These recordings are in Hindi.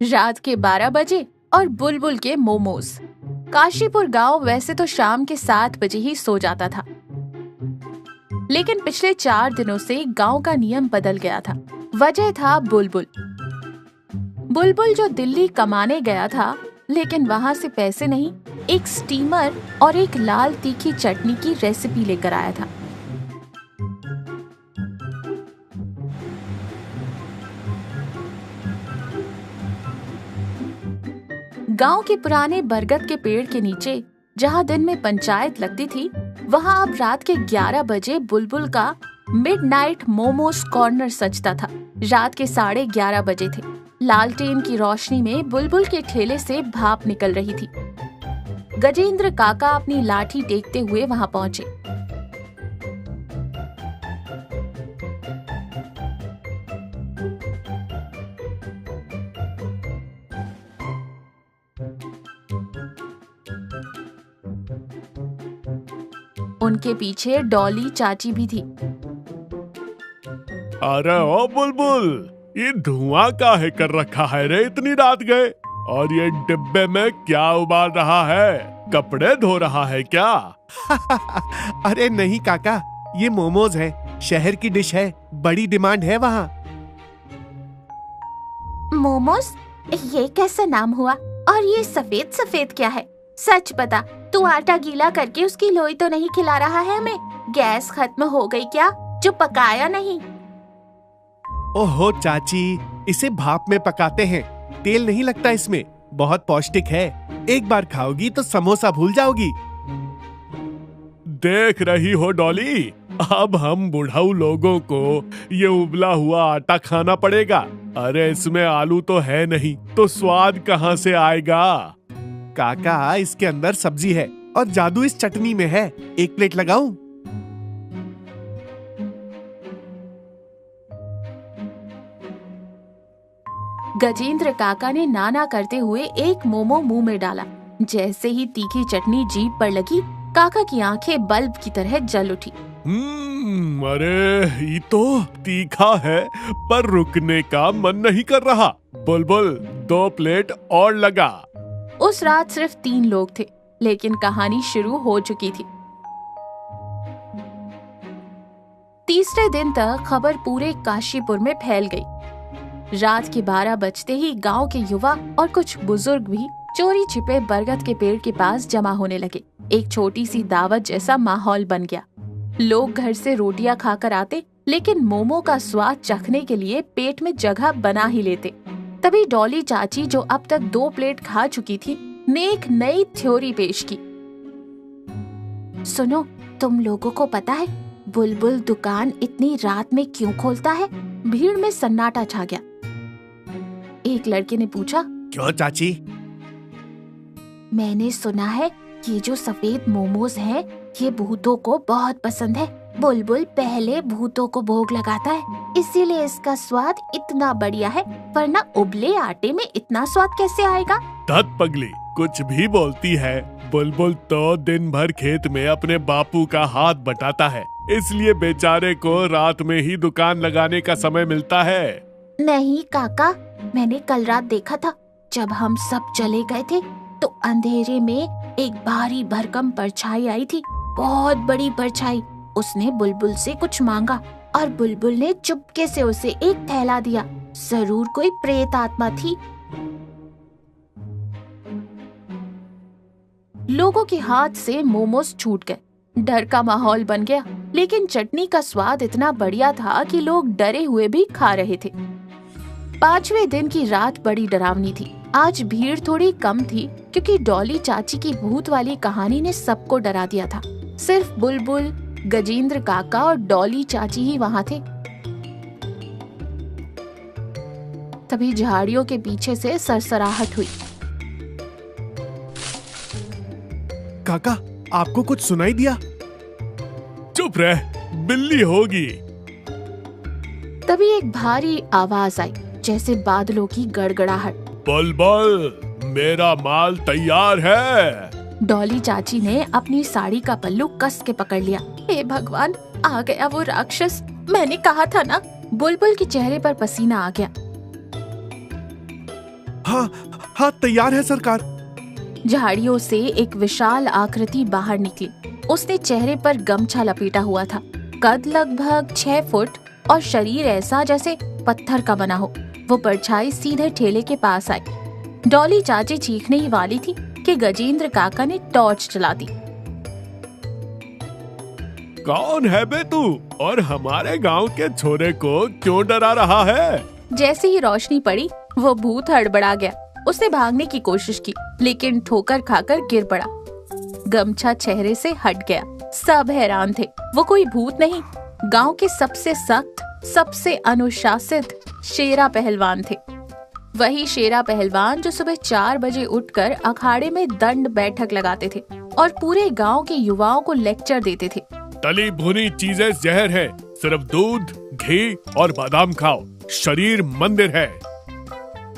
रात के 12 बजे और बुलबुल के मोमोज। काशीपुर गांव वैसे तो शाम के 7 बजे ही सो जाता था, लेकिन पिछले 4 दिनों से गांव का नियम बदल गया था। वजह था बुलबुल। बुलबुल जो दिल्ली कमाने गया था, लेकिन वहां से पैसे नहीं, एक स्टीमर और एक लाल तीखी चटनी की रेसिपी लेकर आया था। गांव के पुराने बरगद के पेड़ के नीचे, जहां दिन में पंचायत लगती थी, वहां अब रात के 11 बजे बुलबुल का मिडनाइट मोमोज कॉर्नर सजता था। रात के 11:30 बजे थे। लालटेन की रोशनी में बुलबुल के ठेले से भाप निकल रही थी। गजेंद्र काका अपनी लाठी टेकते हुए वहां पहुंचे। उनके पीछे डॉली चाची भी थी। अरे ओ बुलबुल, ये धुआं काहे कर रखा है रे इतनी रात गए? और ये डिब्बे में क्या उबाल रहा है? कपड़े धो रहा है क्या? अरे नहीं काका, ये मोमोज है, शहर की डिश है, बड़ी डिमांड है वहाँ। मोमोज? ये कैसा नाम हुआ? और ये सफेद सफेद क्या है? सच बता, तू आटा गीला करके उसकी लोई तो नहीं खिला रहा है हमें? गैस खत्म हो गई क्या, जो पकाया नहीं? ओहो चाची, इसे भाप में पकाते हैं, तेल नहीं लगता इसमें, बहुत पौष्टिक है। एक बार खाओगी तो समोसा भूल जाओगी। देख रही हो डॉली, अब हम बुढ़ाऊ लोगों को ये उबला हुआ आटा खाना पड़ेगा। अरे इसमें आलू तो है नहीं, तो स्वाद कहाँ से आएगा? काका, इसके अंदर सब्जी है और जादू इस चटनी में है। एक प्लेट लगाऊं? गजेंद्र काका ने नाना करते हुए एक मोमो मुंह में डाला। जैसे ही तीखी चटनी जीभ पर लगी, काका की आंखें बल्ब की तरह जल उठी। अरे ये तो तीखा है, पर रुकने का मन नहीं कर रहा। बुलबुल, 2 प्लेट और लगा। उस रात सिर्फ 3 लोग थे, लेकिन कहानी शुरू हो चुकी थी। तीसरे दिन तक खबर पूरे काशीपुर में फैल गई। रात के 12 बजते ही गांव के युवा और कुछ बुजुर्ग भी चोरी छिपे बरगद के पेड़ के पास जमा होने लगे। एक छोटी सी दावत जैसा माहौल बन गया। लोग घर से रोटियां खाकर आते, लेकिन मोमो का स्वाद चखने के लिए पेट में जगह बना ही लेते। तभी डॉली चाची, जो अब तक 2 प्लेट खा चुकी थी, ने एक नई थ्योरी पेश की। सुनो, तुम लोगों को पता है बुलबुल दुकान इतनी रात में क्यों खोलता है? भीड़ में सन्नाटा छा गया। एक लड़के ने पूछा, क्यों चाची? मैंने सुना है ये जो सफेद मोमोज हैं, ये भूतों को बहुत पसंद है। बुलबुल पहले भूतों को भोग लगाता है, इसीलिए इसका स्वाद इतना बढ़िया है, वरना उबले आटे में इतना स्वाद कैसे आएगा? धत पगली, कुछ भी बोलती है। बुलबुल तो दिन भर खेत में अपने बापू का हाथ बटाता है, इसलिए बेचारे को रात में ही दुकान लगाने का समय मिलता है। नहीं काका, मैंने कल रात देखा था, जब हम सब चले गए थे तो अंधेरे में एक भारी भरकम परछाई आई थी, बहुत बड़ी परछाई। उसने बुलबुल से कुछ मांगा और बुलबुल ने चुपके से उसे एक थैला दिया। जरूर कोई प्रेत आत्मा थी। लोगों के हाथ से मोमोज छूट गए। डर का माहौल बन गया, लेकिन चटनी का स्वाद इतना बढ़िया था कि लोग डरे हुए भी खा रहे थे। 5वें दिन की रात बड़ी डरावनी थी। आज भीड़ थोड़ी कम थी, क्योंकि डॉली चाची की भूत वाली कहानी ने सबको डरा दिया था। सिर्फ बुलबुल, गजेंद्र काका और डॉली चाची ही वहाँ थे। तभी झाड़ियों के पीछे से सरसराहट हुई। काका, आपको कुछ सुनाई दिया? चुप रह, बिल्ली होगी। तभी एक भारी आवाज आई, जैसे बादलों की गड़गड़ाहट। बुलबुल, मेरा माल तैयार है। डॉली चाची ने अपनी साड़ी का पल्लू कस के पकड़ लिया। हे भगवान, आ गया वो राक्षस, मैंने कहा था ना। बुलबुल के चेहरे पर पसीना आ गया। हाँ हाँ, तैयार है सरकार। झाड़ियों से एक विशाल आकृति बाहर निकली। उसने चेहरे पर गमछा लपेटा हुआ था। कद लगभग 6 फुट और शरीर ऐसा जैसे पत्थर का बना हो। वो परछाई सीधे ठेले के पास आई। डॉली चाची चीखने ही वाली थी कि गजेंद्र काका ने टॉर्च चला दी। कौन है बे तू, और हमारे गांव के छोरे को क्यों डरा रहा है? जैसे ही रोशनी पड़ी वो भूत हड़बड़ा गया। उसने भागने की कोशिश की लेकिन ठोकर खाकर गिर पड़ा। गमछा चेहरे से हट गया। सब हैरान थे। वो कोई भूत नहीं, गांव के सबसे सख्त, सबसे अनुशासित शेरा पहलवान थे। वही शेरा पहलवान जो सुबह 4 बजे उठकर अखाड़े में दंड बैठक लगाते थे और पूरे गांव के युवाओं को लेक्चर देते थे। तली भुनी चीजें जहर है, सिर्फ दूध, घी और बादाम खाओ, शरीर मंदिर है।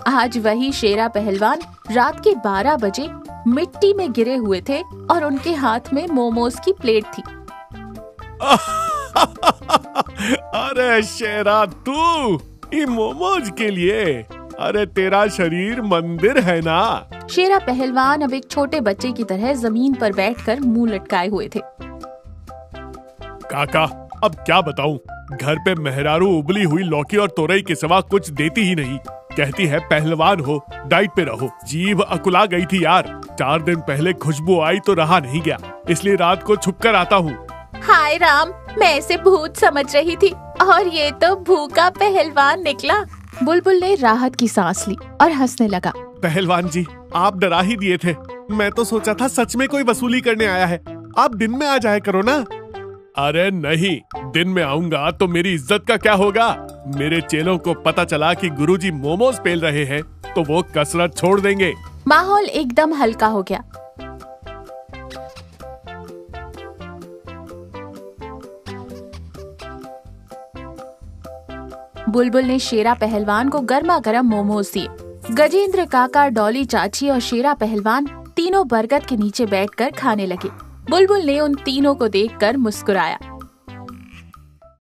आज वही शेरा पहलवान रात के 12 बजे मिट्टी में गिरे हुए थे और उनके हाथ में मोमोज की प्लेट थी। अरे शेरा, तू ये मोमोज के लिए? अरे तेरा शरीर मंदिर है ना। शेरा पहलवान अब एक छोटे बच्चे की तरह जमीन पर बैठकर मुंह लटकाए हुए थे। काका, अब क्या बताऊं, घर पे मेहरारू उबली हुई लौकी और तोरई के सिवा कुछ देती ही नहीं। कहती है पहलवान हो, डाइट पे रहो। जीभ अकुला गई थी यार। 4 दिन पहले खुशबू आई तो रहा नहीं गया, इसलिए रात को छुप कर आता हूँ। हाय राम, मैं इसे भूत समझ रही थी और ये तो भूखा पहलवान निकला। बुलबुल ने राहत की सांस ली और हंसने लगा। पहलवान जी, आप डरा ही दिए थे। मैं तो सोचा था सच में कोई वसूली करने आया है। आप दिन में आ जाया करो ना। अरे नहीं, दिन में आऊंगा तो मेरी इज्जत का क्या होगा? मेरे चेलों को पता चला कि गुरुजी मोमोज पेल रहे हैं तो वो कसरत छोड़ देंगे। माहौल एकदम हल्का हो गया। बुलबुल ने शेरा पहलवान को गर्मा गर्म मोमोज दिए। गजेंद्र काका, डॉली चाची और शेरा पहलवान तीनों बरगद के नीचे बैठकर खाने लगे। बुलबुल ने उन तीनों को देखकर मुस्कुराया।